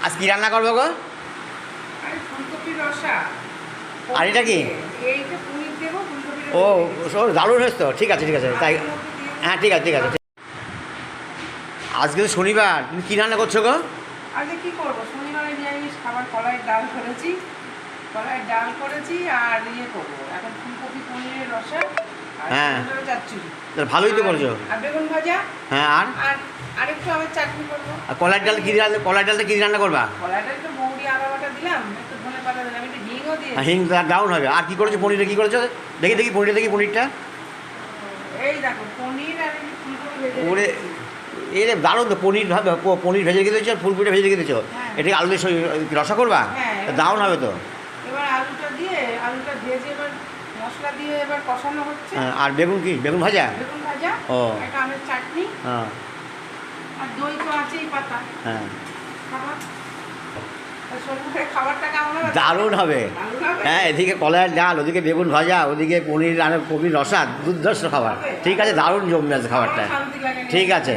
আজ কি রান্না করবো গো? আরে ফুলকপির রসা। আর এটা কি? এইটা পনির দেবো, ফুলকপির ও ও দারুণ হয়েছে তো, ঠিক আছে ঠিক আছে তাই। হ্যাঁ ঠিক আছে ঠিক আছে। আজকে তো শনিবার, তুমি কী রান্না করছো গো? আজকে কি করবো, শনিবারে নিরামিষ খাবার, কলাইয়ের ডাল করেছি, কলাইয়ের ডাল করেছি আর ইয়ে করবো এখন ফুলকপি পনিরের রসা আর হ্যাঁ। টমেটোর চচ্চড়ি। ভালোই তো করছো। আর বেগুন ভাজা। হ্যাঁ আর আরেকটু আবার চাটনি করবো। কলার ডাল কী রান্না, কলার ডালটা কী রান্না করবা? কলাইটা একটু মৌরি আদা বাটা দিলাম, একটু ধনে পাতা দিলাম, একটু হিংও দিয়ে হিং ডাউন হবে। আর কী করেছো পনিরটা, কী করেছো? দেখি দেখি পনিরটা, দেখি পনিরটা। এই দেখো পনির আর একটু ফুলকপি ভেজে ওরে এরে দারুণ তো, পনির ভাবে পনির ভেজে রেখে দিয়েছো, ফুলকপিটা ভেজে রেখে দিয়েছো। হ্যাঁ। এটাকে আলু দিয়ে রসা করবা? হ্যাঁ। দারুণ হবে তো। এবার আলুটা ভেজে এবার মশলা দিয়ে এবার কষানো হচ্ছে। হ্যাঁ, আর বেগুন কি, বেগুন ভাজা? বেগুন ভাজা, ও। একটা আমের চাটনি, হ্যাঁ আর দই তো আছেই পাতা। হ্যাঁ খাবার শনিবারের খাবারটা কেমন হবে? দারুণ হবে। দারুণ হবে। হ্যাঁ, এদিকে কলার ডাল, ওদিকে বেগুন ভাজা, ওদিকে পনির আর কপির রসা, দুর্ধর্ষ খাবার। ঠিক আছে, দারুণ জমবে আছে খাবারটা। শান্তি লাগে। ঠিক আছে।